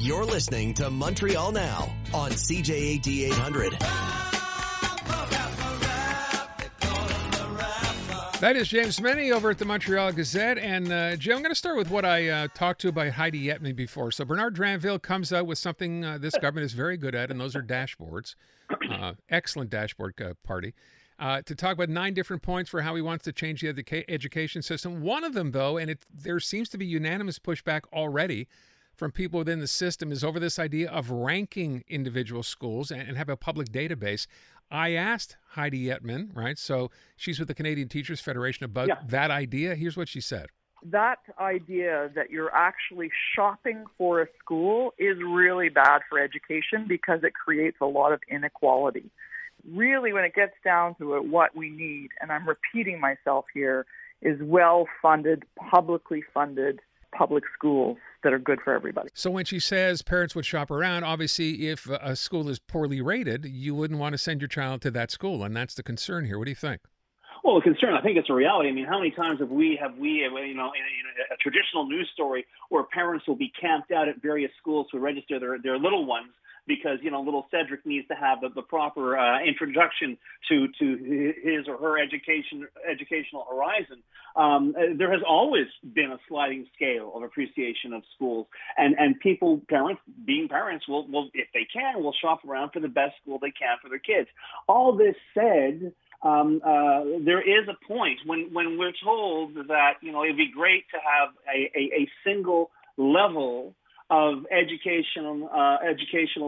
You're listening to Montreal Now on CJAD 800. That is James Mennie over at the Montreal Gazette. And, Jim, I'm going to start with what I talked to by Heidi Yetman before. So Bernard Dranville comes out with something this government is very good at, and those are dashboards. Excellent dashboard party. To talk about 9 different points for how he wants to change the education system. One of them, though, and there seems to be unanimous pushback already from people within the system, is over this idea of ranking individual schools and have a public database. I asked Heidi Yetman, right? So she's with the Canadian Teachers Federation about that idea. Here's what she said. That idea that you're actually shopping for a school is really bad for education because it creates a lot of inequality. Really, when it gets down to it, what we need, and I'm repeating myself here, is well-funded, publicly funded public schools that are good for everybody. So when she says parents would shop around, obviously if a school is poorly rated, you wouldn't want to send your child to that school, and that's the concern here. What do you think? Well, the concern, I think it's a reality. I mean, how many times have we, in a traditional news story where parents will be camped out at various schools to register their little ones because, little Cedric needs to have the proper introduction to his or her educational horizon. There has always been a sliding scale of appreciation of schools, and parents, being parents, will if they can, will shop around for the best school they can for their kids. All this said, there is a point when we're told that, it'd be great to have a single level of educational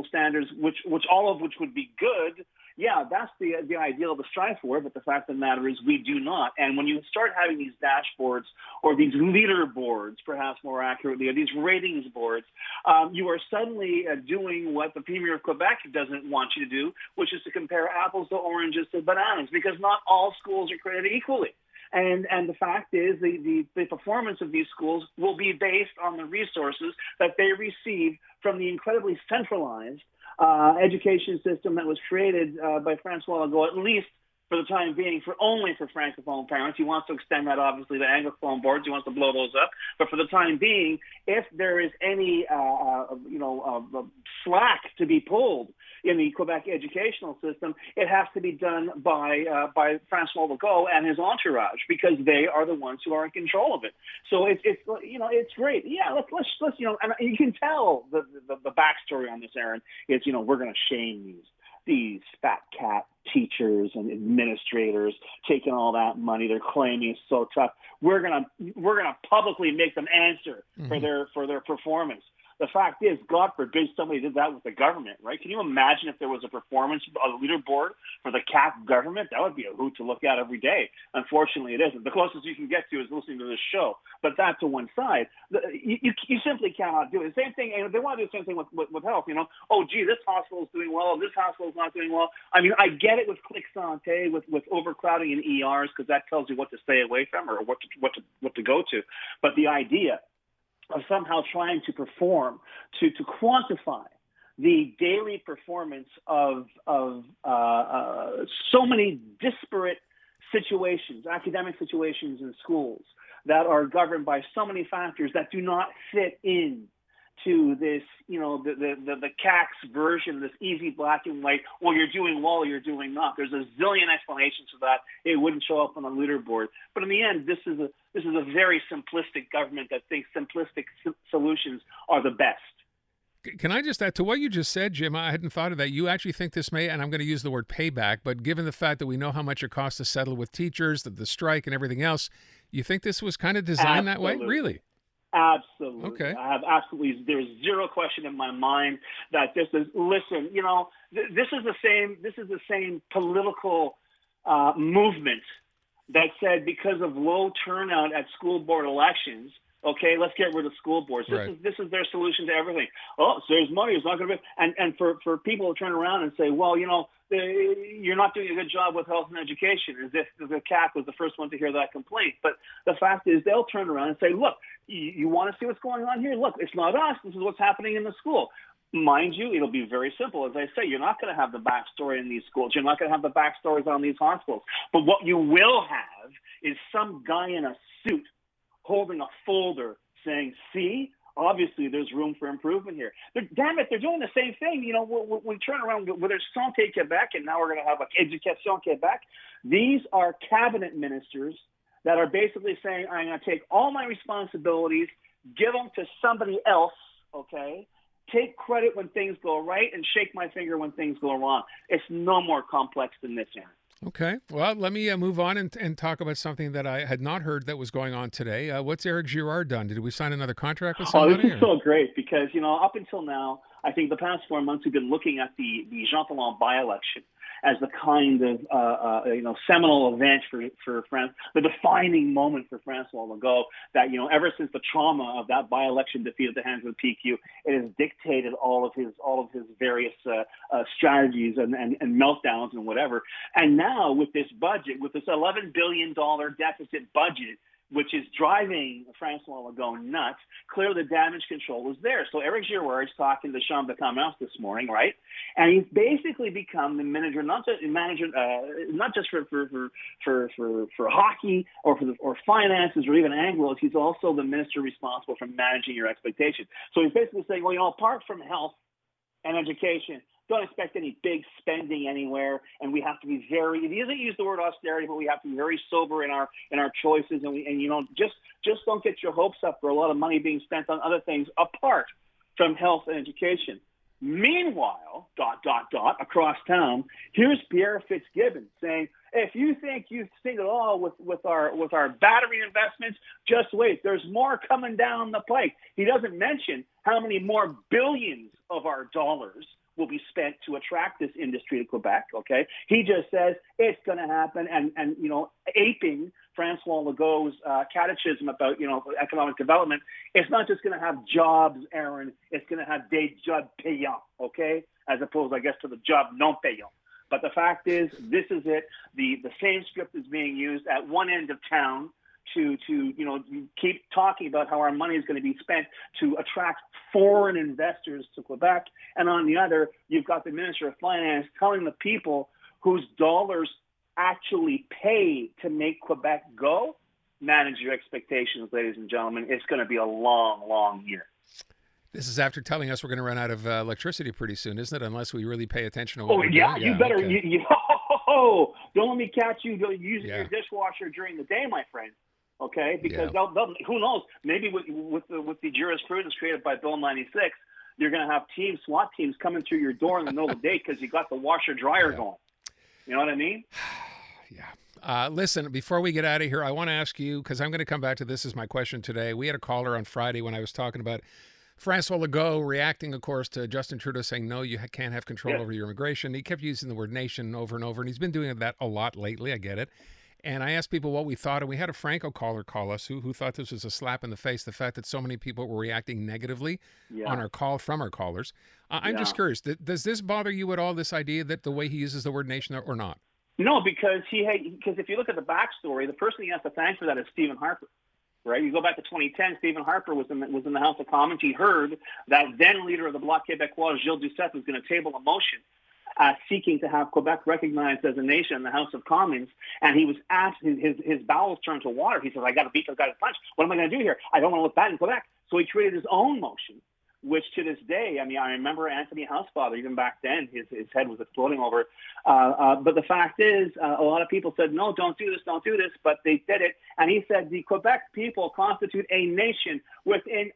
standards, which all of which would be good. Yeah, that's the ideal to strive for, but the fact of the matter is we do not. And when you start having these dashboards or these leaderboards, perhaps more accurately, or these ratings boards, you are suddenly doing what the Premier of Quebec doesn't want you to do, which is to compare apples to oranges to bananas, because not all schools are created equally. And the fact is the performance of these schools will be based on the resources that they receive from the incredibly centralized education system that was created by Francois Legault, at least for the time being, only for Francophone parents. He wants to extend that, obviously, to Anglophone boards. He wants to blow those up. But for the time being, if there is any, slack to be pulled in the Quebec educational system, it has to be done by Francois Legault and his entourage, because they are the ones who are in control of it. So it's great. Yeah, let's and you can tell the backstory on this, Aaron. It's we're going to shame these fat cat teachers and administrators taking all that money. They're claiming it's so tough. We're gonna publicly make them answer for their performance. The fact is, God forbid somebody did that with the government, right? Can you imagine if there was a leaderboard for the CAP government? That would be a hoot to look at every day. Unfortunately, it isn't. The closest you can get to is listening to this show. But that to one side, you simply cannot do it. The same thing, and they want to do the same thing with health. Oh, gee, this hospital is doing well, this hospital is not doing well. I mean, I get it with Click Santé, with overcrowding in ERs, because that tells you what to stay away from or what to go to. But the idea of somehow trying to perform, to quantify the daily performance of so many disparate situations, academic situations in schools that are governed by so many factors that do not fit in to this, the CAC's version, this easy black and white, well, you're doing well or you're doing not. There's a zillion explanations for that. It wouldn't show up on a leaderboard. But in the end, this is a very simplistic government that thinks simplistic solutions are the best. Can I just add to what you just said, Jim? I hadn't thought of that. You actually think this may, and I'm going to use the word payback, but given the fact that we know how much it costs to settle with teachers, the strike and everything else, you think this was kind of designed that way? Really? Absolutely. Okay. I have absolutely. There's zero question in my mind that this is. Listen, this is the same political movement that said because of low turnout at school board elections, okay, let's get rid of school boards. This is their solution to everything. Oh, saves money. It's not going to be. And for people to turn around and say, well, you're not doing a good job with health and education, as if the CAC was the first one to hear that complaint. But the fact is, they'll turn around and say, look, you want to see what's going on here? Look, it's not us. This is what's happening in the school. Mind you, it'll be very simple. As I say, you're not going to have the backstory in these schools. You're not going to have the backstories on these hospitals. But what you will have is some guy in a suit holding a folder saying, see, obviously there's room for improvement here. Damn it, they're doing the same thing. You know, we turn around, whether it's Santé Quebec and now we're going to have like Éducation Québec. These are cabinet ministers that are basically saying, I'm going to take all my responsibilities, give them to somebody else, okay? Take credit when things go right and shake my finger when things go wrong. It's no more complex than this, Aaron. Okay. Well, let me move on and talk about something that I had not heard that was going on today. What's Eric Girard done? Did we sign another contract with somebody? Oh, this is so great because, you know, up until now, I think the past 4 months we've been looking at the Jean Talon by-election as the kind of, seminal event for France, the defining moment for Francois Legault that, you know, ever since the trauma of that by-election defeat at the hands of the PQ, it has dictated all of his various strategies and meltdowns and whatever. And now with this budget, with this $11 billion deficit budget, which is driving Francois Legault nuts, clearly the damage control is there. So Eric Girard is talking to Chambre de Commerce this morning, right? And he's basically become the manager, not just for hockey or finances or even Anglos. He's also the minister responsible for managing your expectations. So he's basically saying, well, you know, apart from health and education, don't expect any big spending anywhere, and we have to be very. He doesn't use the word austerity, but we have to be very sober in our choices, and just don't get your hopes up for a lot of money being spent on other things apart from health and education. Meanwhile, across town, here's Pierre Fitzgibbon saying, if you think you've seen it all with our battery investments, just wait. There's more coming down the pike. He doesn't mention how many more billions of our dollars will be spent to attract this industry to Quebec, okay? He just says it's going to happen and you know, aping Francois Legault's catechism about, you know, economic development. It's not just going to have jobs, Aaron. It's going to have des jobs payants, okay? As opposed, I guess, to the job non payant. But the fact is, this is it. The same script is being used at one end of town to you know, keep talking about how our money is going to be spent to attract foreign investors to Quebec. And on the other, you've got the Minister of Finance telling the people whose dollars actually pay to make Quebec go, manage your expectations, ladies and gentlemen. It's going to be a long, long year. This is after telling us we're going to run out of electricity pretty soon, isn't it? Unless we really pay attention to what we're doing. You better. Okay. Don't let me catch you using your dishwasher during the day, my friend. Okay, because they'll, who knows? Maybe with the jurisprudence created by Bill 96, you're going to have SWAT teams coming through your door in the middle of the day because you got the washer dryer going. You know what I mean? Yeah. Listen, before we get out of here, I want to ask you, because I'm going to come back to this as my question today. We had a caller on Friday when I was talking about Francois Legault reacting, of course, to Justin Trudeau saying, no, you can't have control over your immigration. He kept using the word nation over and over, and he's been doing that a lot lately. I get it. And I asked people what we thought, and we had a Franco caller call us who thought this was a slap in the face, the fact that so many people were reacting negatively on our call from our callers. I'm just curious, does this bother you at all, this idea that the way he uses the word nation or not? No, because if you look at the backstory, the person he has to thank for that is Stephen Harper. Right, you go back to 2010. Stephen Harper was in the House of Commons. He heard that then leader of the Bloc Québécois, Gilles Duceppe, was going to table a motion seeking to have Quebec recognized as a nation in the House of Commons, and he was asked, his bowels turned to water. He says, I got to beat, I got to punch. What am I going to do here? I don't want to look bad in Quebec. So he created his own motion, which to this day, I mean, I remember Anthony Housefather, even back then, his head was exploding over it. But the fact is, a lot of people said, no, don't do this, but they did it. And he said the Quebec people constitute a nation within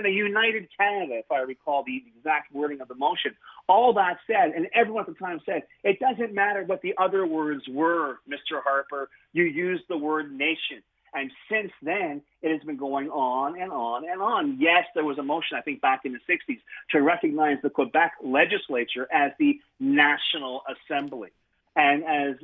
a united Canada, if I recall the exact wording of the motion. All that said, and everyone at the time said, it doesn't matter what the other words were, Mr. Harper, you used the word nation. And since then, it has been going on and on and on. Yes, there was a motion, I think, back in the 60s to recognize the Quebec legislature as the National Assembly. And as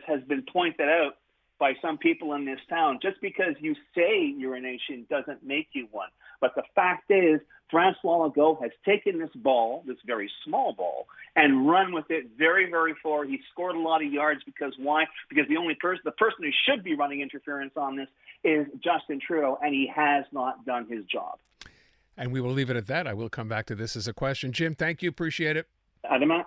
has been pointed out by some people in this town, just because you say you're a nation doesn't make you one. But the fact is, Francois Legault has taken this ball, this very small ball, and run with it very, very far. He scored a lot of yards because why? Because the person who should be running interference on this is Justin Trudeau, and he has not done his job. And we will leave it at that. I will come back to this as a question. Jim, thank you. Appreciate it. Adama.